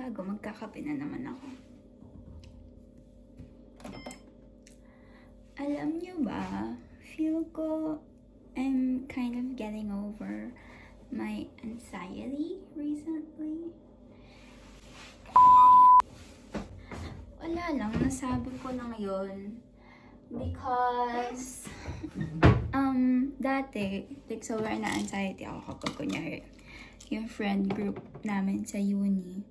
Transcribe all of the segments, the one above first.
bago, magkakape na naman ako. Alam nyo ba, feel ko I'm kind of getting over my anxiety recently. Wala lang, nasabi ko lang yun. Because, dati, like, sobrang na-anxiety ako kapag kunyari, yung friend group namin sa uni,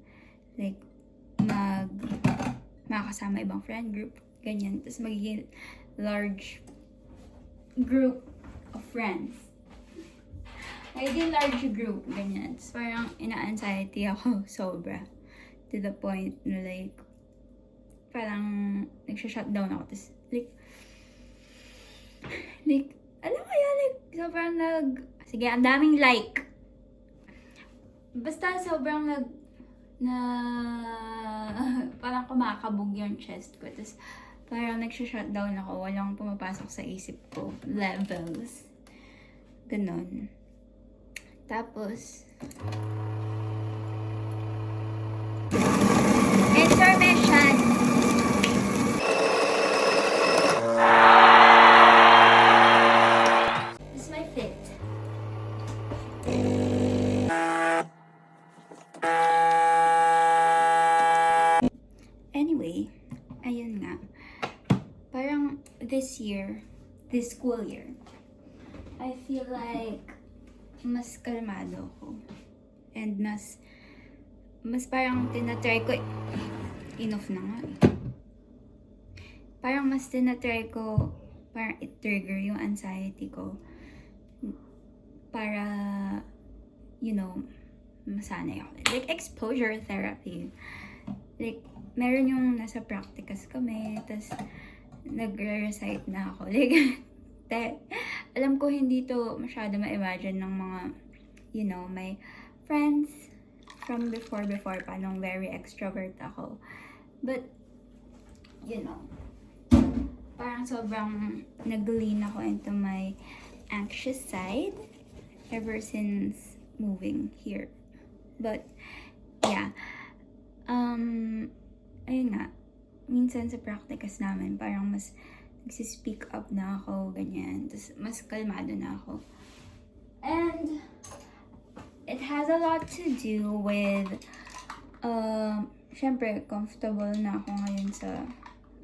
like, makakasama ibang friend group, ganyan. Tapos magiging large group of friends. Magiging large group, ganyan. Tapos parang ina-anxiety ako sobra. To the point na like, parang nagsha-shutdown ako. Tapos like, alam mo yun, like, sobrang sige, ang daming like. Basta sobrang parang kumakabog yung chest ko. Tapos, parang nagsha-shutdown ako. Walang pumapasok sa isip ko. Levels. Ganon. Tapos, intermission! This is my fit. Anyway, ayun nga. Parang this school year, I feel like mas kalmado ako. And mas parang tinatry ko, enough na nga eh. Parang mas tinatry ko, parang i-trigger yung anxiety ko. Para, you know, masanay ako. Like exposure therapy. Like, meron yung nasa practicas kami, tas nagre-recite na ako. Like, alam ko hindi to masyado ma-imagine ng mga, you know, my friends from before pa nung very extrovert ako. But, you know, parang sobrang nag-lean ako into my anxious side ever since moving here. But, yeah. Ayun nga, minsan sa practicas namin, parang mas nagsispeak up na ako, ganyan. Tapos, mas kalmado na ako. And, it has a lot to do with, syempre, comfortable na ako ngayon sa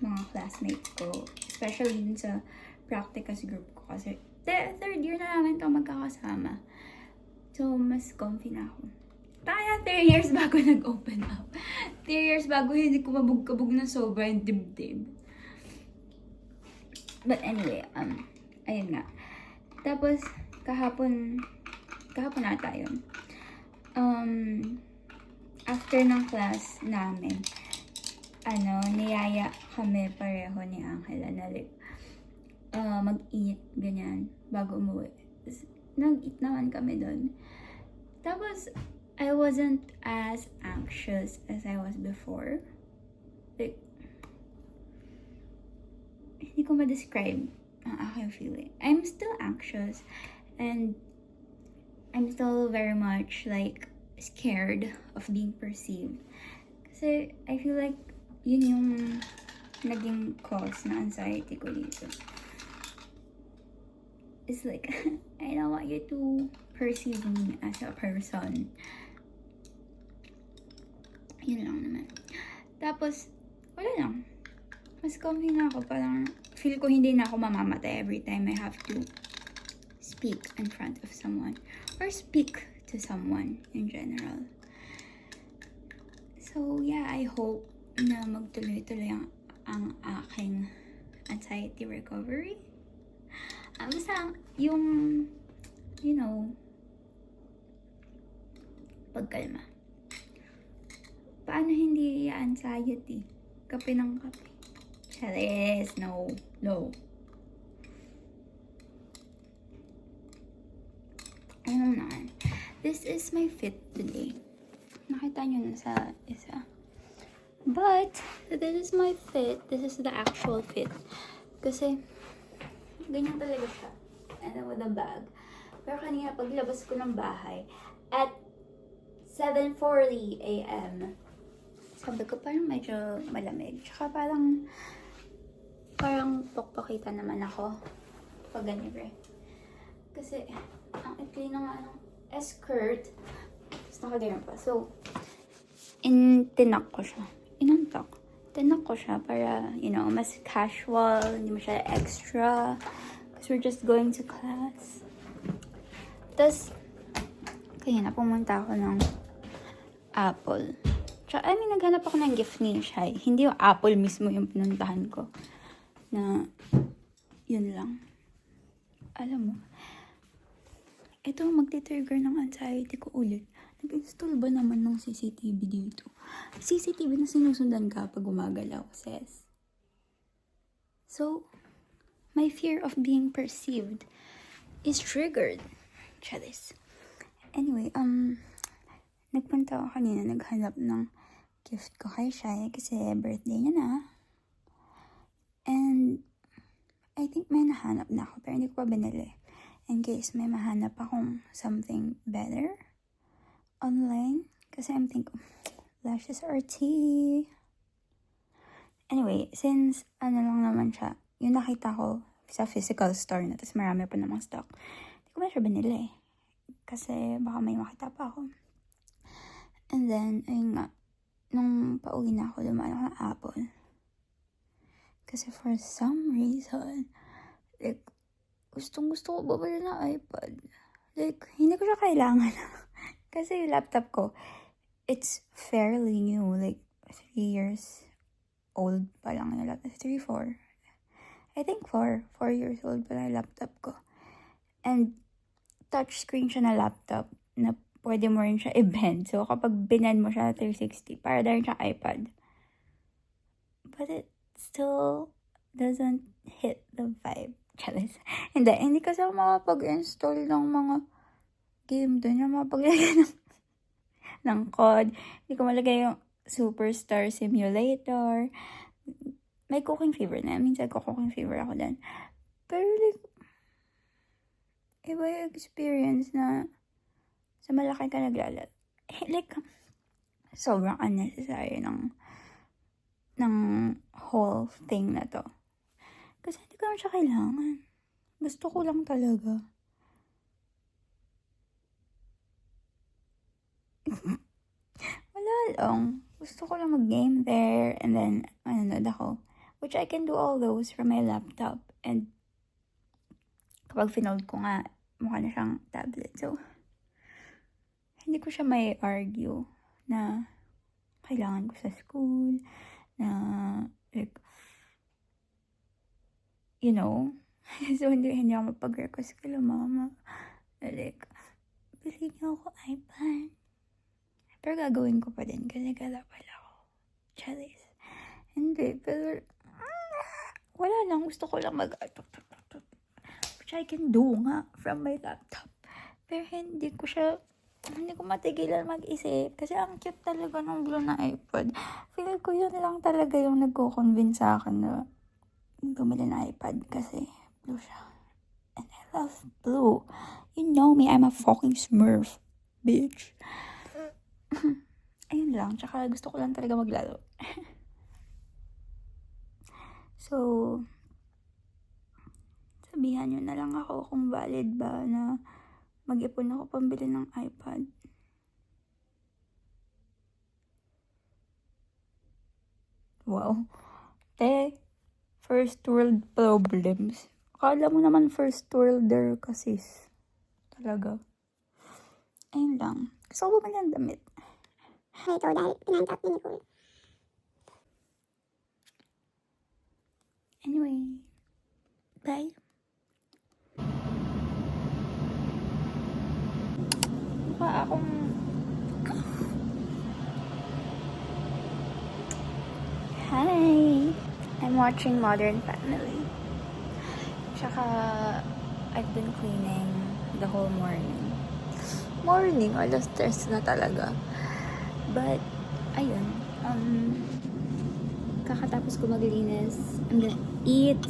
mga classmates ko. Especially dun sa practicas group ko. Kasi, third year na namin ito magkakasama. So, mas comfy na ako. Kaya 3 years bago nag-open up. 3 years bago hindi ko mabug-kabog na sobra yung dibdib. But anyway, ayun nga. Tapos, kahapon ata yun. After ng class namin, niyaya kami pareho ni Angela na like, mag-eat, ganyan, bago umuwi. Tapos, nag-eat naman kami doon. Tapos, I wasn't as anxious as I was before. Like, hindi ko ma-describe ang aking feeling. I'm still anxious and I'm still very much like scared of being perceived. Kasi I feel like yun yung naging cause na anxiety ko dito. It's like, I don't want you to perceive me as a person. Yun lang naman. Tapos, wala lang. Mas comfy na ako. Parang feel ko hindi na ako mamamatay every time I have to speak in front of someone. Or speak to someone in general. So, yeah, I hope na magtuloy-tuloy ang aking anxiety recovery. Basta yung, you know, pagkalma. Paano hindi anxiety? Kape ng kape. Charis, no. Ayun naman. This is my fit today. Nakita nyo na sa isa. But, this is my fit. This is the actual fit. Kasi, ganyan talaga siya. And then with a bag. Pero kanina, paglabas ko ng bahay, at 7:40 a.m., Sabi ko parang medyo malamig. Tsaka parang pokpokita naman ako pag ganito eh. Kasi ang ikli na nga ng skirt. Tapos nakaganyan pa. So, tinak ko siya. Tinak ko siya para, you know, mas casual, hindi masyadong extra. Because we're just going to class. Tapos, kaya na pumunta ako ng Apple. Tsaka, naghanap ako ng gift ni Shai. Hindi yung Apple mismo yung pinuntahan ko. Na, yun lang. Alam mo, ito magti-trigger ng anxiety ko ulit. Nag-install ba naman ng CCTV dito? CCTV na sinusundan ka pag gumagalaw, sis. So, my fear of being perceived is triggered. Charis. Anyway, nagpunta ako kanina, naghanap ng gift ko kay Shai kasi birthday niya na. And, I think may nahanap na ako pero hindi ko pa binili. In case may mahanap akong something better online. Kasi I'm thinking, lashes are tea. Anyway, since lang naman siya, yung nakita ko sa physical store na, tapos marami pa namang stock. Hindi ko na siya binili. Kasi baka may makita pa ako. And then, ayun nga, nung pauwi na ako, dumaan ako ng Apple. Kasi for some reason, like, gustong-gusto ko bumili ng iPad. Like, hindi ko siya kailangan. Kasi yung laptop ko, it's fairly new. Like, 3 years old pa lang yung laptop. 3, 4. I think 4. 4 years old pa lang yung laptop ko. And, touchscreen siya na laptop na pwede mo rin siya i-bend. So, kapag binend mo siya 360, para na rin siya iPad. But it still doesn't hit the vibe. Charis. Hindi kasi ako makapag-install ng mga game doon. Yung makapaglagay ng code. Hindi ko malagay yung Superstar Simulator. May cooking fever na. Minsan cooking fever ako din. Pero like, iba yung experience na sa malaki ka naglalat. Like, sobrang unnecessary ng whole thing na to. Kasi hindi ko naman siya kailangan. Gusto ko lang talaga. Wala lang. Gusto ko lang mag-game there. And then, manonood ako. Which I can do all those from my laptop. And, kapag finold ko nga, mukha na siyang tablet. So, hindi ko siya may argue na kailangan ko sa school. Na, like, you know, so hindi ako mapag-request kay mama. Like, bili niyo ako iPad. Pero gagawin ko pa din kasi kalapal ako. Charis. Hindi, pero wala lang. Gusto ko lang which I can do nga from my laptop. Pero hindi ko matigilan mag-isip. Kasi ang cute talaga ng blue na iPad. Feel ko yun lang talaga yung nagko-convince sa akin na bumili na iPad kasi blue siya. And I love blue. You know me, I'm a fucking smurf. Bitch. Ayun lang. Tsaka gusto ko lang talaga maglaro. So, sabihan nyo na lang ako kung valid ba na mag-ipon ako pambili ng iPad. Wow. First world problems. Akala mo naman first worlder kasi. Talaga. Ayun lang. Gusto ko bumili ng damit. Ito dahil pinantat ni Nicole. Anyway. Bye. Mukha akong hi! I'm watching Modern Family. Tsaka, I've been cleaning the whole morning. Alas 3 na talaga. But, ayun. Kakatapos ko maglinis. I'm gonna eat.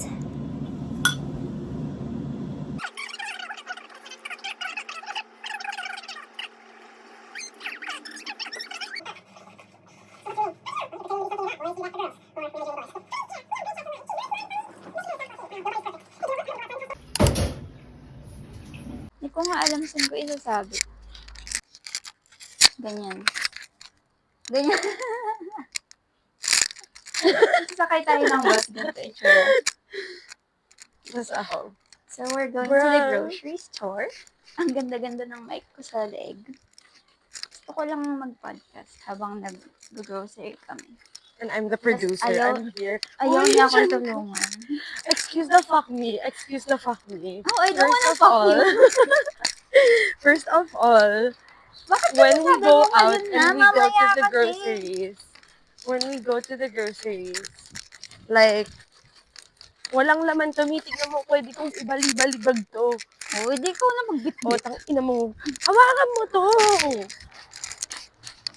ko nga alam saan ko isasabi. Ganyan. Ganyan. Sakay tayo ng bus. Ganito itsura. Tapos ako. So, we're going to the grocery store. Ang ganda-ganda ng mic ko sa leg. Gusto ko lang mag-podcast habang nag-grocery kami. And I'm the producer. I'm here. Ayaw niya akong tulungan. Excuse the fuck me. Excuse the fuck me. Oh, I don't wanna fuck you. First of all, Bakit when we go mo out ngayon na? and we go to Mamaya the kasi. groceries, when we go to the groceries, like, walang laman to. Tingnan mo, pwede kong ibali-balibag to. Oh, hindi ko na O, magbitbit. tangina mo. Hawakan mo to!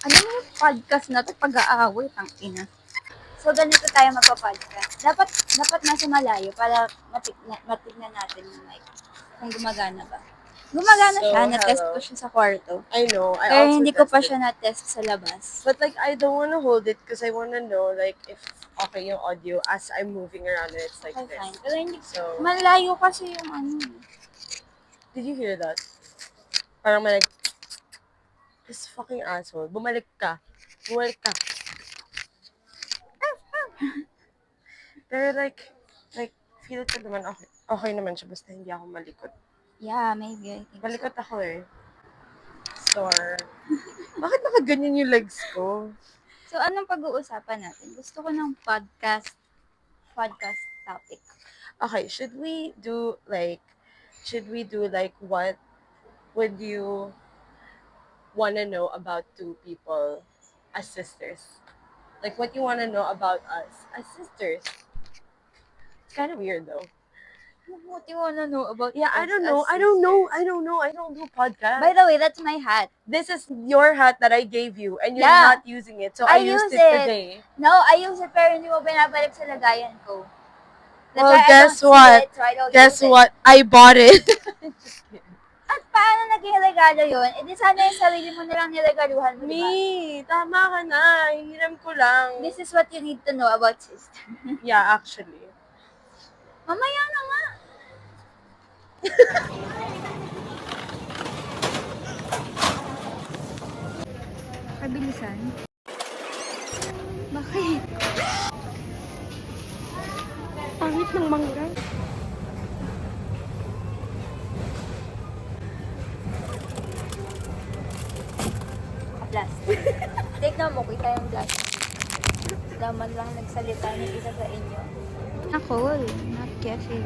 Ano yung podcast na to? Pag-aaway, tangina. So, ganito tayo magpa-podcast. Dapat nasa malayo para matignan natin yung mic. Kung gumagana ba. Gumagana So, siya. Na-test hello. ko siya sa kwarto. I know. I Pero also hindi ko pa tested. siya na-test sa labas. But like, I don't want to hold it because I want to know like if okay yung audio as I'm moving around and it's like Okay, this. fine. Pero hindi. So, Malayo kasi yung ano. did you hear that? Parang may like, this fucking asshole. Bumalik ka. Bumalik ka. Pero like, feel ko naman okay naman siya basta hindi ako malikot. Yeah, maybe. I think so. Malikot ako eh. Store. Bakit nakaganyan yung legs ko? So, anong pag-uusapan natin? Gusto ko ng podcast topic. Okay, should we do like what would you want to know about two people as sisters? Like what you want to know about us as sisters? It's kind of weird though. What do you wanna know about Yeah, I us don't as know. I don't do podcasts. By the way, that's my hat. This is your hat that I gave you and you're Yeah. not using it. So I used use it today. No, I use it pero hindi mo binabalik sa lagayan ko. That's Well, why I guess don't see what? it, so I don't Guess use it. what? I bought it. At paano naging regalo yun? E di sana yung sarili mo na lang niregaluhan mo, diba? Me, tama ka na. Hiram ko lang. This is what you need to know about sister. Yeah, actually. Mamaya na nga. Kabilisan. Bakit? Pangit ng mangga. Plastic. Tignan mo, kita yung plastic. Daman lang nagsalita ng isa sa inyo. Nakol, not kefir.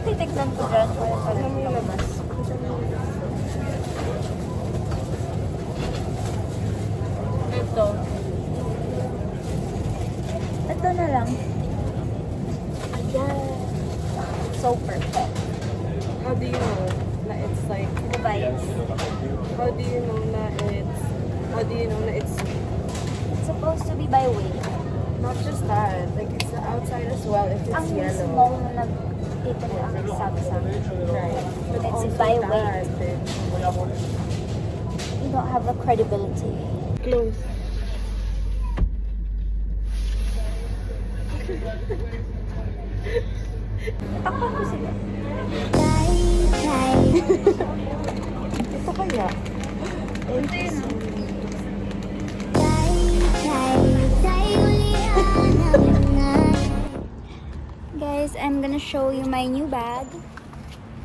Titignan ko dyan para pala lumabas. Ito. Ito na lang. Ayan. So perfect. How do you know na it's like, The bias. how do you know na it's sweet? It's supposed to be by weight. Not just that, like it's the outside as well if it's Ang yellow. mismo na nag-ito na ang nagsabsab. Right. But It's also by that, weight. bitch. You don't have the credibility. Close. Takpan ko sila. Ito kaya? Ito yun. Guys, I'm gonna show you my new bag.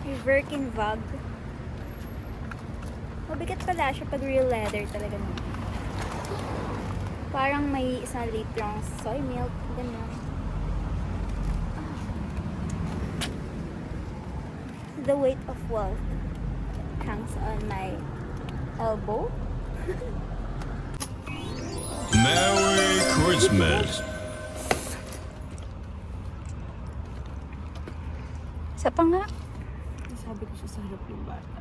My Birkin Vag. Mabigat pala siya pag real leather talaga naman. Parang may isang litrong soy milk. Ganyan. The weight of wealth hangs on my elbow. Merry Christmas. Isa pa nga. Sabi ko siya sa harap yung bata.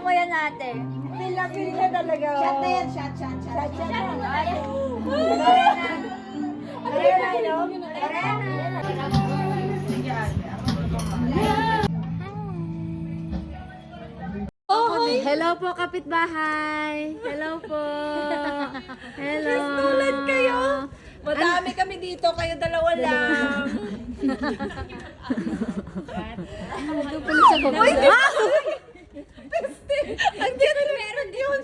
mo yan, ate. Feel na talaga. Shot na yan, shot. Hello po, kapitbahay. Hello po. Hello. Tulad kayo. Madami kami dito, kayo dalawa lang. Ang cute meron yun.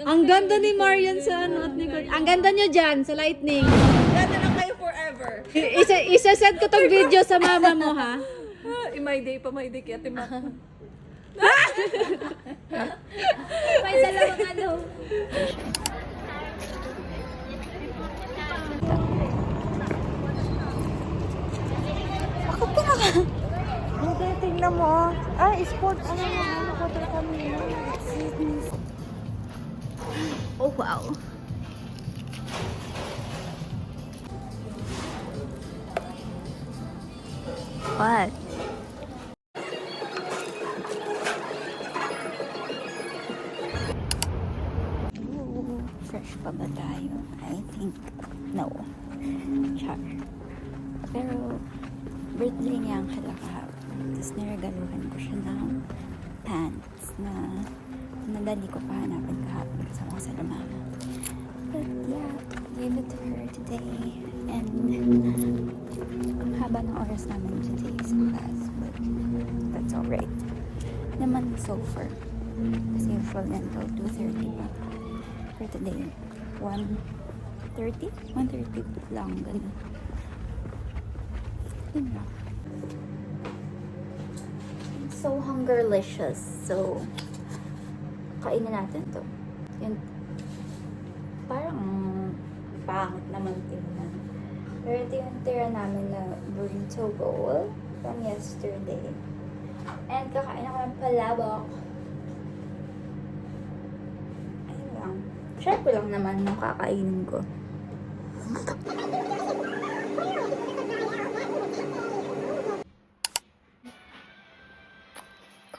Ang ganda ni Marian sa ano at ni Kurt. Ang ganda nyo dyan sa lightning. Ganda lang kayo forever. Isa-send ko tong video sa mama mo, ha? My day kay Ate Mac. May dalawang ano. Hindi, tingnan mo. Sports. Nakotol kami. Oh, wow. What? Ooh, fresh pa ba tayo? I think no. Char. Pero birthday niya ang kalakahapon. Tapos niregaluhan ko siya ng pants na nadali ko pa hanapin kahapon kasama ko sa lumama. But yeah, gave it to her today. And ang haba ng oras namin today sa class. But that's alright. Naman so far. Kasi usually until 2:30 pa. For today, 1:30? 1:30 lang, ganun. Yun lang. So hungerlicious. So, kainin natin to. Yun. Parang pangit naman tingnan. Pero ito yung tira namin na burrito bowl from yesterday. And kakain ako ng palabok. Ayun lang. Share ko lang naman yung kakainin ko.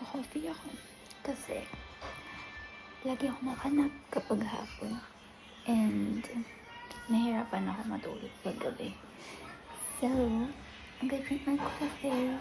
Coffee ako. Kasi lagi ako makanap kapag hapon. And nahirapan ako matulog pag gabi. So, I'm gonna drink my coffee.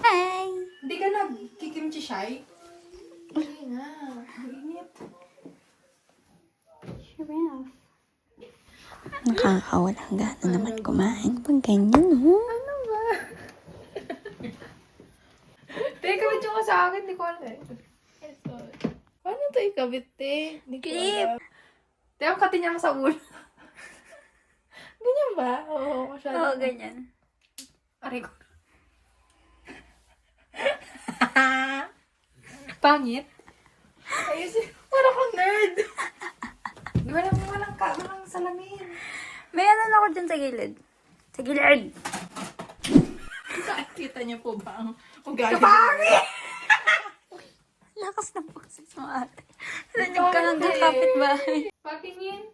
Hi! Hindi ka nagkikimchi shy? Hindi nga. Ang init. Giraffe. Nakakawalang gana naman kumain pag ganyan, oh. Ano ba? Teka, medyo ka sa akin. Hindi ko alam eh. Paano ito ikabit, te? Hindi ko alam. Teka, katin niya ka sa ulo. Ganyan ba? Oo, masyado. Oo, ganyan. Aray ko. Pangit? Ayusin. Wala kang nerd. Walang salamin. May ano na ako dyan sa gilid. Sa gilid! Kita niyo po ba ang ugali? Lakas ng boses mo, ate. Rinig ka lang ng kapitbahay. Patingin.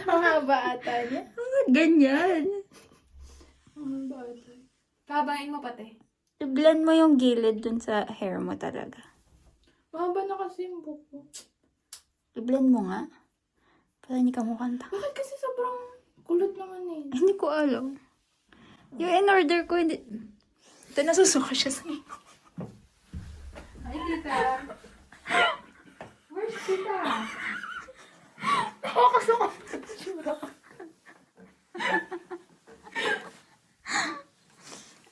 Ang haba ata niya. Ganyan. Ang haba ata. Kabain mo pati. I-blend mo yung gilid dun sa hair mo talaga. Mahaba na kasi yung buhok ko. I-blend mo nga. Para hindi ka mukhang tanga. Bakit kasi sobrang kulot naman eh. Hindi ko alam. Yung in-order ko, hindi... Ito, nasusuka siya sa iyo. Ay, tita. Where's tita? Nakakasuka.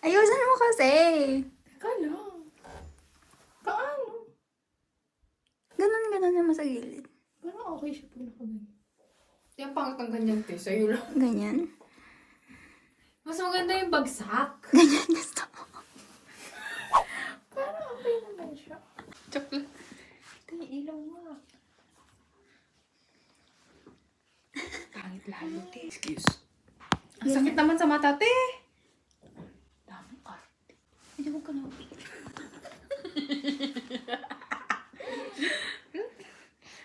Ayusin mo kasi. Teka lang. Paano? Ganon naman sa gilid. Parang okay siya pag nakaganyan. Yung pangit ang ganyan, te. Sa'yo lang. Ganyan. Mas maganda yung bagsak. Ganyan gusto mo. Parang okay naman siya. Chocolate. Ito yung ilaw mo. Pangit lalo, te. Excuse. Ang sakit naman sa mata, te. Daming arte. Hindi mo ka na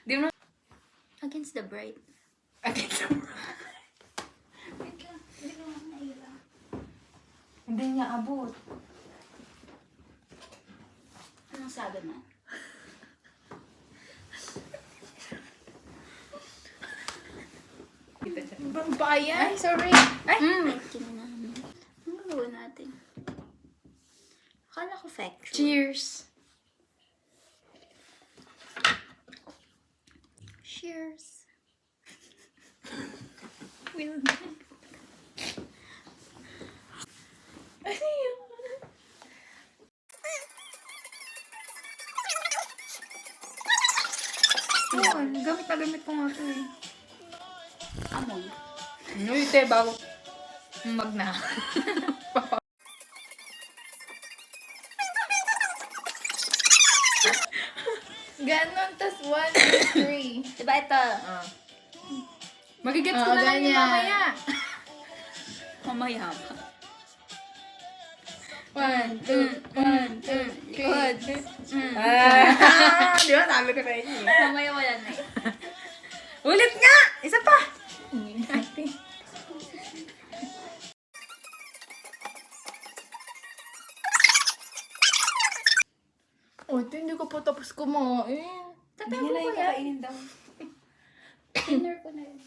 Di mo Against the bright. Again, Wait lang. Hindi ko lang nailaw. hindi niya abot. Anong sabi mo? Kita siya. Bang bayan? Ay, sorry. Ay! Kinanahan mo. Anong gagawin natin? Akala ko factual. Cheers! Cheers. Will. Ano yun? Yun, gamit na gamit ko nga ito eh. Among. Uy, te, bago mag na. Ganon, tas 1, 2, 3. Diba ito? Magigets ko na lang yung mamaya. Mamaya ba? 1, 2, 1, 2, Likod. Di ba? Sabi ko na yun eh. Mamaya wala na eh. Ulit nga! Isa pa! Oh, ito hindi ko pa tapos kumain. Tatay ko kaya. daw. Dinner ko na yun.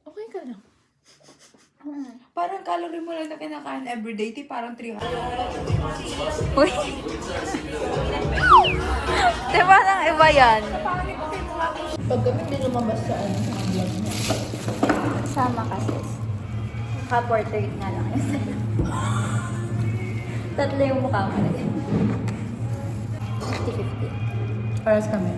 Okay ka lang. Parang calorie mo lang na kinakain everyday, ti parang 300. Uy. Diba nang iba yan? Pag kami hindi lumabas sa ano, sa vlog mo. Sama kasi. Ka-portrait nga lang yun. Tatlo yung mukha mo. 50-50. Paras kami.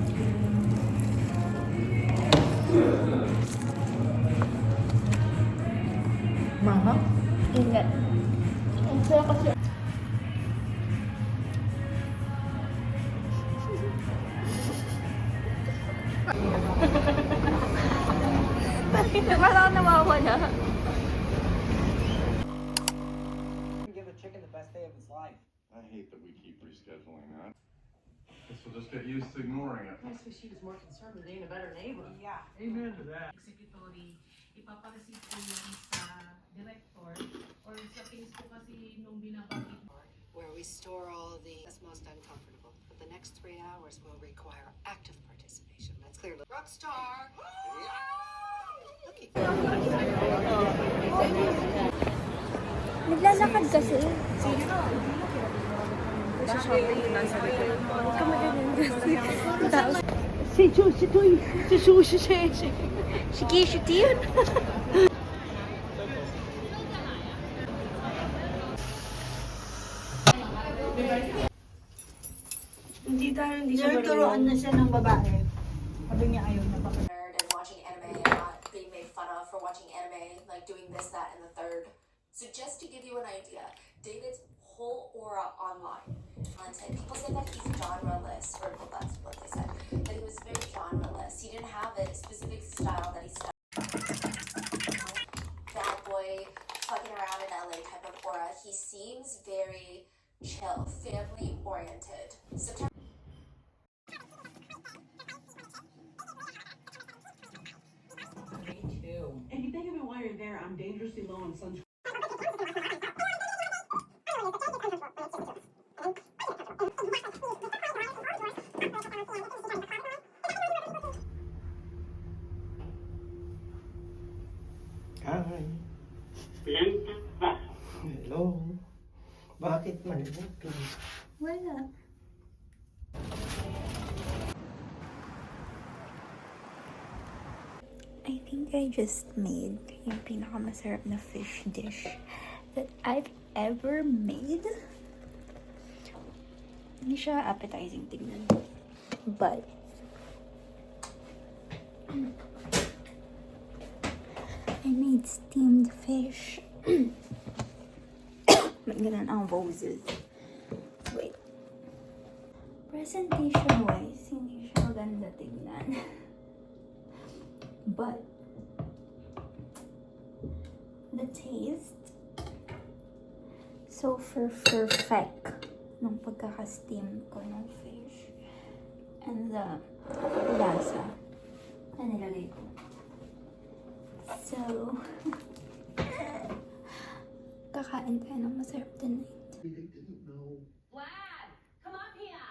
Mama? Ingat. Ang saya kasi. Diba lang nawawala? Give a chicken the best day of his life. I hate that we keep rescheduling that. Guess we'll just get used to ignoring it. She was more concerned with being a better neighbor. Yeah. Amen to that. Executory, ipapareceive po yan sa director or sa case po kasi nung binabanggit mo. Where we store all the that's most uncomfortable. But the next 3 hours will require active participation. That's clear. Rockstar! Okay. Naglalakad kasi. Shiki, shiki yun. Turuan na siya ng babae. Sabi niya ayaw na baka. Nerd and watching anime and not being made fun of for watching anime, like doing this, that, and the third. So just to give you an idea, David's whole aura online. People said that he's genreless, or well, that's what they said. That he was very genreless. He didn't have a specific style that he stuck. Bad boy, fucking around in LA type of aura. He seems very chill, family oriented. September. And you think of it while you're there, I'm dangerously low on sunscreen. Hi. Hello. Bakit maluto? Wala. I think I just made yung pinakamasarap na fish dish that I've ever made. Hindi siya appetizing tignan. But, I made steamed fish. May ganun ang roses. Wait. Presentation-wise, hindi siya maganda tingnan. But, the taste, so perfect nung pagkaka-steam ko ng fish. And the lasa na nilagay ko. So, kakain tayo ng masarap tonight. Vlad, come up here.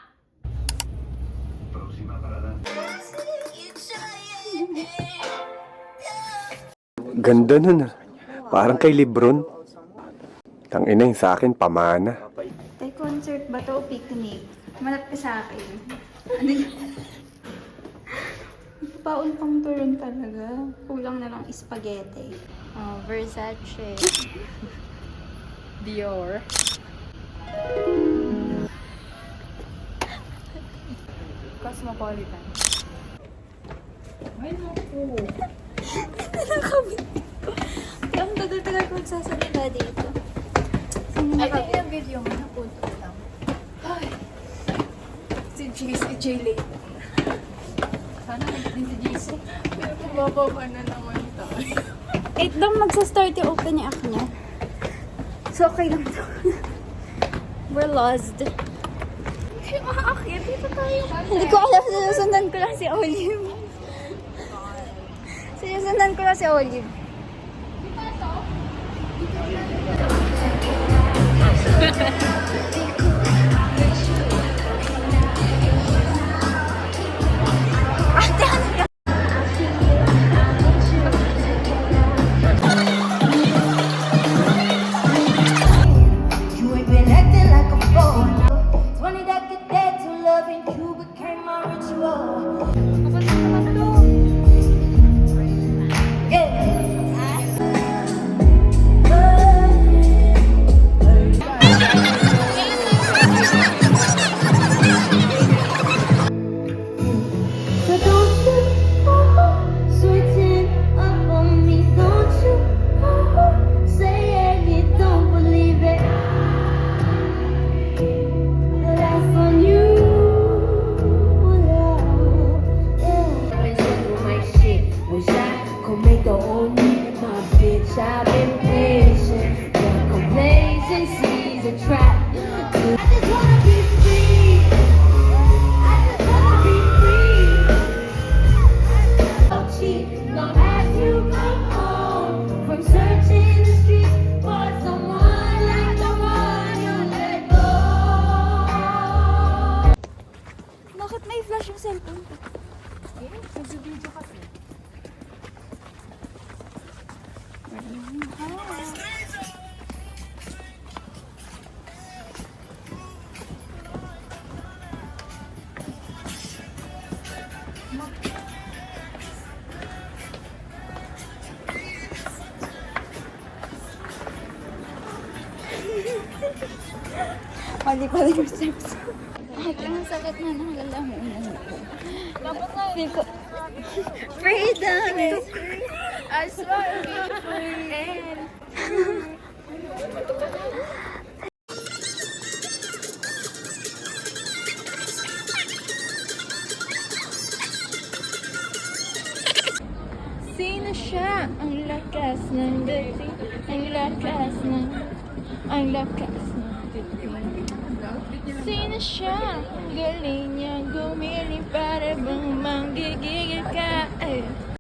Ganda nun ah. Parang kay Lebron. Tangina yung sa akin, pamana. Tay, concert ba to o picnic? Malap ka sa akin. Ano yun? Paul pang turon talaga. Kulang na lang spaghetti. Oh, Versace. Dior. Cosmopolitan. Ay, naku. Nakabit ko. Kaya ang tagal-tagal ko magsasalita dito. Ay, tingin ang video mo. Napunto lang. Ay. Si Jay late. Sana din si JC. Pero kumababa na naman tayo. 8 daw magsa-start yung open yung app niya. So, okay lang to. We're lost. Hindi makakakit. Dito tayo. Hindi ko alam. Sinusundan ko lang si Olive. Sinusundan ko lang si Olive. You ain't been acting like a fool. It's funny that get dead to loving you became my ritual. So don't you switching up on me, don't you say you don't believe it. That's on you. Always do my shit. Wish I could make the whole need my bitch. I've been patient, but complacency's a trap. I just wanna be free. I just wanna be free. Don't cheat, long as you come home from searching the streets for someone like the one you let go. Bakit may flash yung cellphone ko? Nag-video kasi. Mali pa rin yung steps. Bakit lang ang sakit na nakalala mo? Feel ko. Freedom is free. I swear to be free. Sino siya? Ang lakas ng dating. Ang lakas ng dating. Sino siya? Ang galing niya gumili